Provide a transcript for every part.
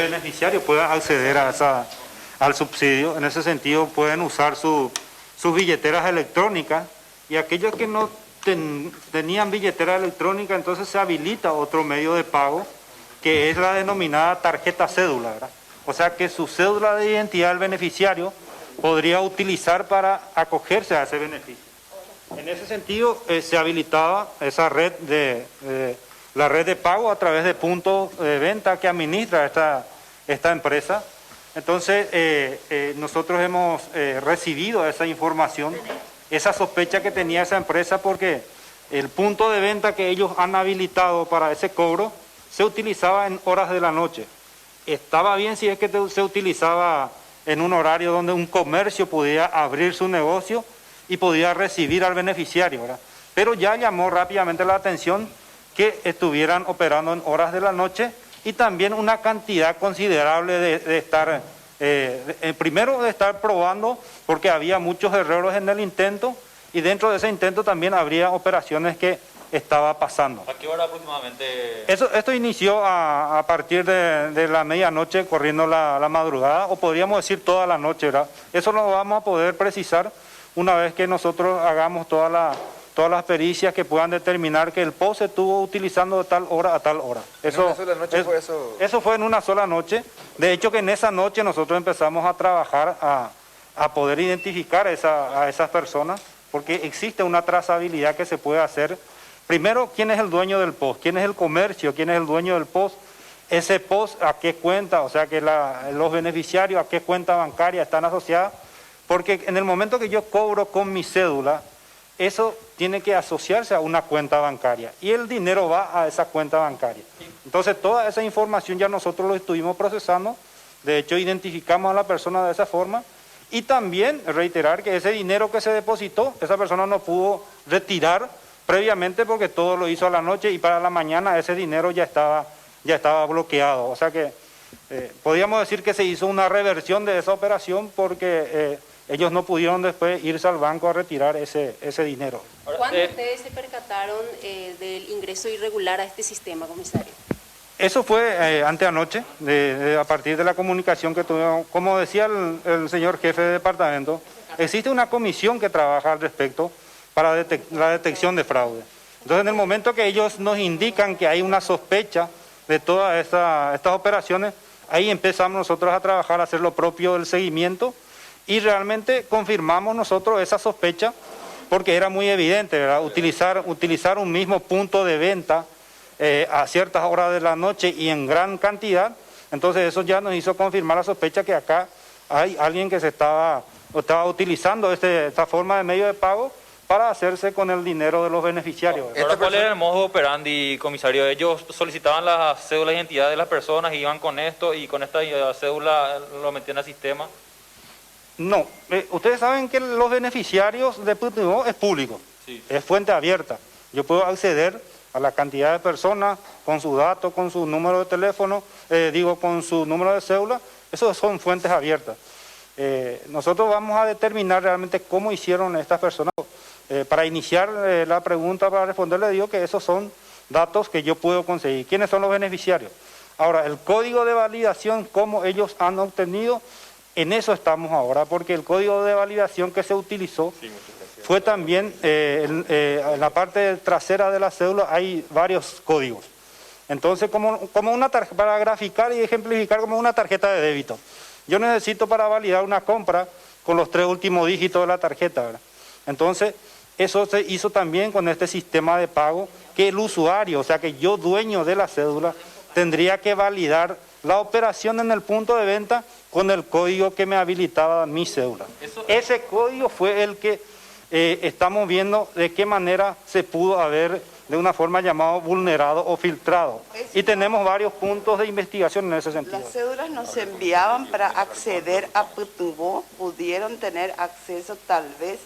beneficiarios puedan acceder al subsidio. En ese sentido pueden usar sus billeteras electrónicas, y aquellos que no tenían billetera electrónica, entonces se habilita otro medio de pago, que es la denominada tarjeta cédula, ¿verdad? O sea que su cédula de identidad del beneficiario podría utilizar para acogerse a ese beneficio. En ese sentido, se habilitaba esa red la red de pago a través de puntos de venta que administra esta empresa. Entonces, nosotros hemos recibido esa información, esa sospecha que tenía esa empresa, porque el punto de venta que ellos han habilitado para ese cobro se utilizaba en horas de la noche. Estaba bien si es que se utilizaba en un horario donde un comercio podía abrir su negocio y podía recibir al beneficiario, ¿verdad? Pero ya llamó rápidamente la atención que estuvieran operando en horas de la noche, y también una cantidad considerable de estar, primero de estar probando, porque había muchos errores en el intento, y dentro de ese intento también habría operaciones que estaba pasando. ¿A qué hora aproximadamente? Esto inició a partir de la medianoche, corriendo la madrugada, o podríamos decir toda la noche, ¿verdad? Eso lo vamos a poder precisar una vez que nosotros hagamos todas las pericias que puedan determinar que el POS se estuvo utilizando de tal hora a tal hora. ¿En una sola noche fue eso? Eso fue en una sola noche. De hecho, que en esa noche nosotros empezamos a trabajar a poder identificar a esas personas, porque existe una trazabilidad que se puede hacer. Primero, ¿quién es el dueño del POS? ¿Quién es el comercio? ¿Quién es el dueño del POS? Ese POS, ¿a qué cuenta? O sea, que los beneficiarios, ¿a qué cuenta bancaria están asociadas? Porque en el momento que yo cobro con mi cédula, eso tiene que asociarse a una cuenta bancaria, y el dinero va a esa cuenta bancaria. Entonces, toda esa información ya nosotros lo estuvimos procesando. De hecho, identificamos a la persona de esa forma, y también reiterar que ese dinero que se depositó, esa persona no pudo retirar previamente, porque todo lo hizo a la noche, y para la mañana ese dinero ya estaba bloqueado. O sea que podríamos decir que se hizo una reversión de esa operación, porque ellos no pudieron después irse al banco a retirar ese dinero. ¿Cuándo ustedes se percataron del ingreso irregular a este sistema, comisario? Eso fue anteanoche, a partir de la comunicación que tuvimos. Como decía el señor jefe de departamento, existe una comisión que trabaja al respecto para la detección de fraude. Entonces, en el momento que ellos nos indican que hay una sospecha de todas estas operaciones, ahí empezamos nosotros a trabajar, a hacer lo propio del seguimiento, y realmente confirmamos nosotros esa sospecha, porque era muy evidente, ¿verdad? Utilizar un mismo punto de venta a ciertas horas de la noche y en gran cantidad. Entonces eso ya nos hizo confirmar la sospecha que acá hay alguien que estaba utilizando esta forma de medio de pago para hacerse con el dinero de los beneficiarios. Ahora, ¿cuál era el modo operandi, comisario? Ellos solicitaban la cédula de identidad de las personas, iban con esto, y con esta cédula lo metían al sistema. No, ustedes saben que los beneficiarios de PTU es público, sí, es fuente abierta. Yo puedo acceder a la cantidad de personas con sus datos, con su número de teléfono, con su número de cédula. Esos son fuentes abiertas. Nosotros vamos a determinar realmente cómo hicieron estas personas. Para iniciar la pregunta, para responderle, digo que esos son datos que yo puedo conseguir. ¿Quiénes son los beneficiarios? Ahora, el código de validación, cómo ellos han obtenido, en eso estamos ahora, porque el código de validación que se utilizó fue también, en la parte trasera de la cédula hay varios códigos. Entonces, para graficar y ejemplificar, como una tarjeta de débito. Yo necesito para validar una compra con los 3 últimos dígitos de la tarjeta, ¿verdad? Entonces, eso se hizo también con este sistema de pago, que el usuario, o sea que yo, dueño de la cédula, tendría que validar la operación en el punto de venta con el código que me habilitaba mi cédula. Ese código fue el que estamos viendo de qué manera se pudo haber, de una forma llamado, vulnerado o filtrado. Y tenemos varios puntos de investigación en ese sentido. Las cédulas nos enviaban para acceder a PTU, pudieron tener acceso tal vez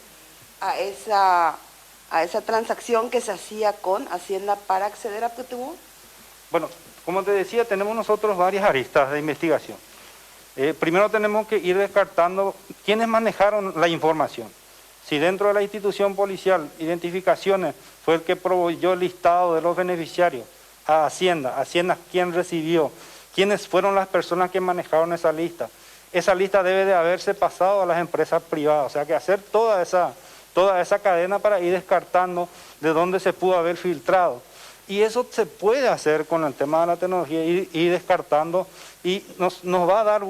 a esa transacción que se hacía con Hacienda para acceder a PTU. Bueno, como te decía, tenemos nosotros varias aristas de investigación. Primero tenemos que ir descartando quiénes manejaron la información. Si dentro de la institución policial, identificaciones, fue el que proveyó el listado de los beneficiarios a Hacienda, Hacienda quién recibió, quiénes fueron las personas que manejaron esa lista. Esa lista debe de haberse pasado a las empresas privadas, o sea que hacer toda esa cadena para ir descartando de dónde se pudo haber filtrado. Y eso se puede hacer con el tema de la tecnología, ir descartando, y nos va a dar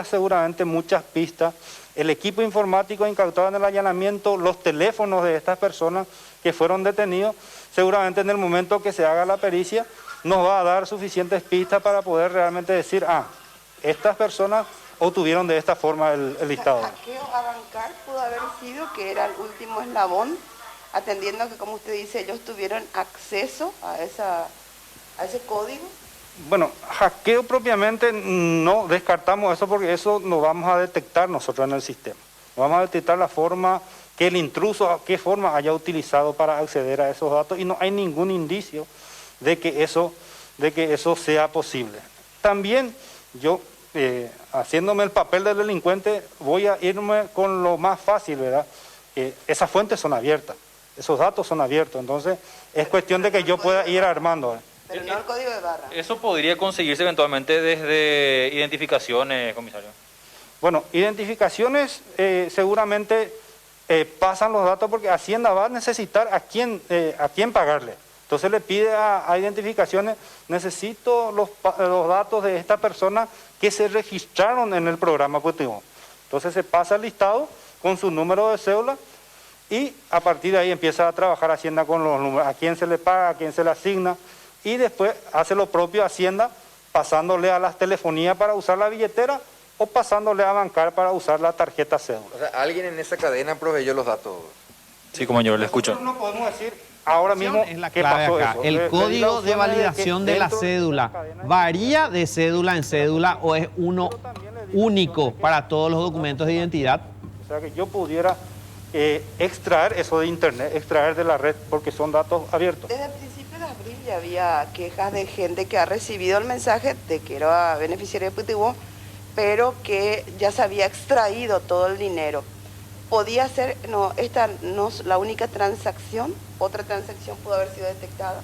seguramente muchas pistas. El equipo informático incautado en el allanamiento, los teléfonos de estas personas que fueron detenidos, seguramente en el momento que se haga la pericia, nos va a dar suficientes pistas para poder realmente decir, estas personas obtuvieron de esta forma el listado. Hackeo a Bancar pudo haber sido que era el último eslabón, atendiendo que, como usted dice, ellos tuvieron acceso a ese código. Bueno, hackeo propiamente no descartamos eso, porque eso no vamos a detectar nosotros en el sistema. Vamos a detectar la forma que el intruso, qué forma haya utilizado para acceder a esos datos, y no hay ningún indicio de que eso sea posible. También yo, haciéndome el papel del delincuente, voy a irme con lo más fácil, ¿verdad? Esas fuentes son abiertas, esos datos son abiertos, entonces es cuestión de que yo pueda ir armando. Pero no el código de barra. ¿Eso podría conseguirse eventualmente desde identificaciones, comisario? Bueno, identificaciones seguramente pasan los datos, porque Hacienda va a necesitar a quién pagarle. Entonces le pide a identificaciones, necesito los datos de esta persona que se registraron en el programa Putigón. Entonces se pasa el listado con su número de cédula, y a partir de ahí empieza a trabajar Hacienda con los números, a quién se le paga, a quién se le asigna, y después hace lo propio Hacienda, pasándole a las telefonías para usar la billetera, o pasándole a Bancar para usar la tarjeta cédula. O sea, alguien en esa cadena proveyó los datos. Sí, compañero, le escucho. Nosotros no podemos decir ahora mismo Es la qué clave pasó acá. eso. El código de validación de la dentro cédula, esa cadena ¿varía de cédula en cédula o es uno único para todos los documentos de identidad? O sea que yo pudiera extraer eso de internet, extraer de la red, porque son datos abiertos. Desde el principio de abril ya había quejas de gente que ha recibido el mensaje de que era beneficiario de PTU, pero que ya se había extraído todo el dinero. ¿Podía ser, esta no es la única transacción? ¿Otra transacción pudo haber sido detectada?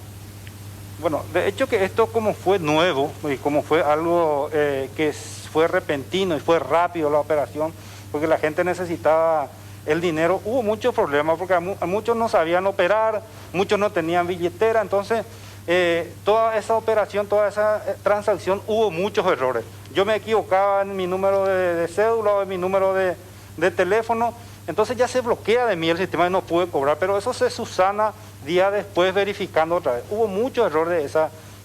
Bueno, de hecho que esto, como fue nuevo y como fue algo que fue repentino y fue rápido la operación, porque la gente necesitaba el dinero, hubo muchos problemas, porque muchos no sabían operar, muchos no tenían billetera, entonces toda esa operación, toda esa transacción, hubo muchos errores. Yo me equivocaba en mi número de cédula o en mi número de teléfono, entonces ya se bloquea de mí el sistema y no pude cobrar, pero eso se subsana día después verificando otra vez. Hubo muchos errores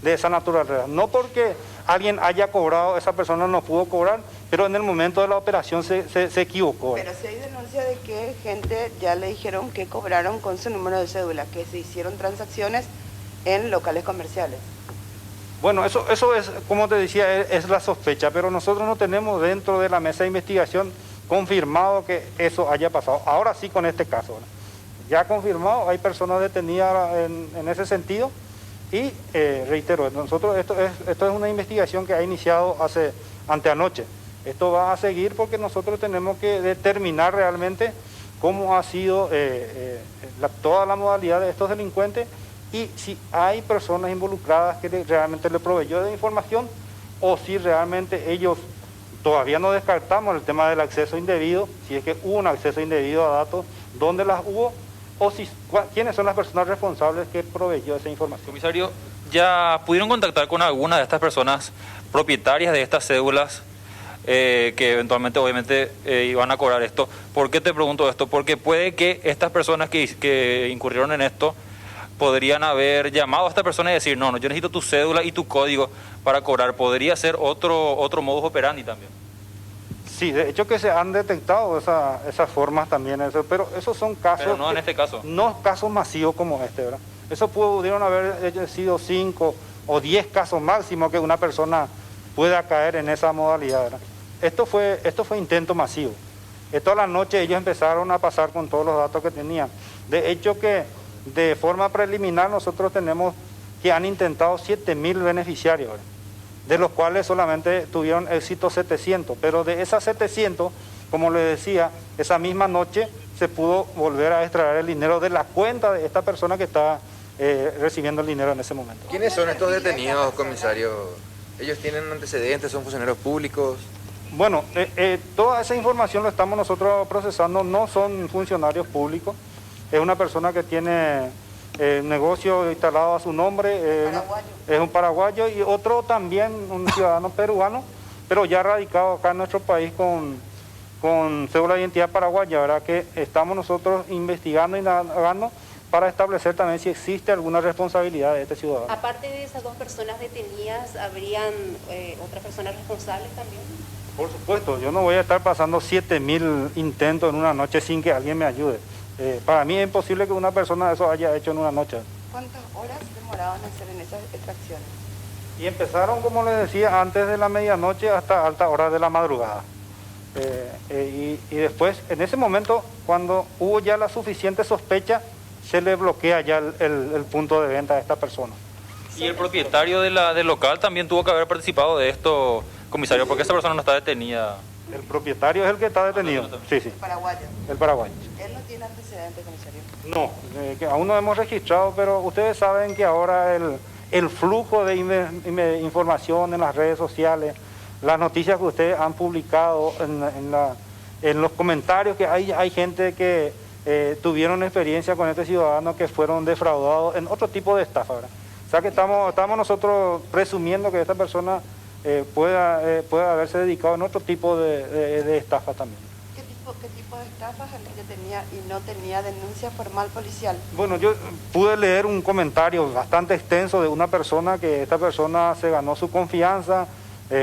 de esa naturaleza, no porque alguien haya cobrado, esa persona no pudo cobrar, pero en el momento de la operación se equivocó. Pero si hay denuncia de que gente ya le dijeron que cobraron con su número de cédula, que se hicieron transacciones en locales comerciales. Bueno, eso es, como te decía, es la sospecha, pero nosotros no tenemos dentro de la mesa de investigación confirmado que eso haya pasado. Ahora sí, con este caso, ¿verdad? Ya confirmado, hay personas detenidas en ese sentido, y reitero, nosotros esto es una investigación que ha iniciado anteanoche. Esto va a seguir porque nosotros tenemos que determinar realmente cómo ha sido toda la modalidad de estos delincuentes, y si hay personas involucradas que realmente le proveyó de información, o si realmente ellos, todavía no descartamos el tema del acceso indebido, si es que hubo un acceso indebido a datos, dónde las hubo, o quiénes son las personas responsables que proveyó esa información. Comisario, ¿ya pudieron contactar con alguna de estas personas propietarias de estas cédulas que eventualmente obviamente iban a cobrar esto? ¿Por qué te pregunto esto? Porque puede que estas personas que incurrieron en esto podrían haber llamado a esta persona y decir, no, yo necesito tu cédula y tu código para cobrar. Podría ser otro modus operandi también. Sí, de hecho que se han detectado esas formas también, pero esos son casos... Pero no en este caso. No casos masivos como este, ¿verdad? Eso pudieron haber sido 5 o 10 casos máximo que una persona pueda caer en esa modalidad, ¿verdad? Esto fue intento masivo. Toda la noche ellos empezaron a pasar con todos los datos que tenían. De hecho que de forma preliminar nosotros tenemos que han intentado 7.000 beneficiarios, ¿verdad? De los cuales solamente tuvieron éxito 700, pero de esas 700, como les decía, esa misma noche se pudo volver a extraer el dinero de la cuenta de esta persona que estaba recibiendo el dinero en ese momento. ¿Quiénes son estos detenidos, comisario? ¿Ellos tienen antecedentes, son funcionarios públicos? Bueno, toda esa información lo estamos nosotros procesando, no son funcionarios públicos, es una persona que tiene negocio instalado a su nombre, es un paraguayo y otro también, un ciudadano peruano, pero ya radicado acá en nuestro país con cédula de identidad paraguaya, ¿verdad? Que estamos nosotros investigando y indagando para establecer también si existe alguna responsabilidad de este ciudadano. Aparte de esas 2 personas detenidas, ¿habrían otras personas responsables también? Por supuesto, yo no voy a estar pasando 7.000 intentos en una noche sin que alguien me ayude. Para mí es imposible que una persona eso haya hecho en una noche. ¿Cuántas horas demoraban en hacer en esas extracciones? Y empezaron, como les decía, antes de la medianoche hasta altas horas de la madrugada. Y después, en ese momento, cuando hubo ya la suficiente sospecha, se le bloquea ya el punto de venta a esta persona. Y el propietario del local también tuvo que haber participado de esto, comisario, porque esa persona no está detenida. El propietario es el que está detenido. Sí, sí. El paraguayo. El paraguayo. Él no tiene antecedentes, comisario. No, que aún no hemos registrado, pero ustedes saben que ahora el flujo de información en las redes sociales, las noticias que ustedes han publicado en los comentarios, que hay gente que tuvieron experiencia con este ciudadano que fueron defraudados en otro tipo de estafa, ¿verdad? O sea que estamos nosotros presumiendo que esta persona pueda haberse dedicado en otro tipo de estafa también. ¿Qué tipo de estafas el que tenía y no tenía denuncia formal policial? Bueno, yo pude leer un comentario bastante extenso de una persona que esta persona se ganó su confianza,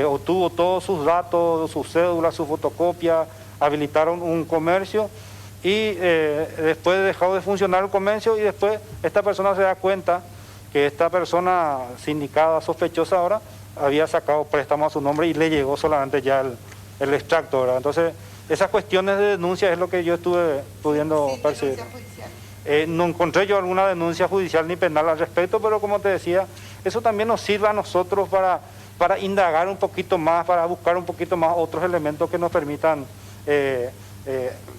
obtuvo todos sus datos, sus cédulas, su fotocopia, habilitaron un comercio y después dejó de funcionar el comercio y después esta persona se da cuenta que esta persona sindicada sospechosa ahora había sacado préstamo a su nombre y le llegó solamente ya el extracto, ¿verdad? Entonces, esas cuestiones de denuncia es lo que yo estuve pudiendo percibir. No encontré yo alguna denuncia judicial ni penal al respecto, pero como te decía, eso también nos sirve a nosotros para indagar un poquito más, para buscar un poquito más otros elementos que nos permitan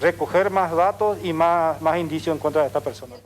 recoger más datos y más indicios en contra de esta persona.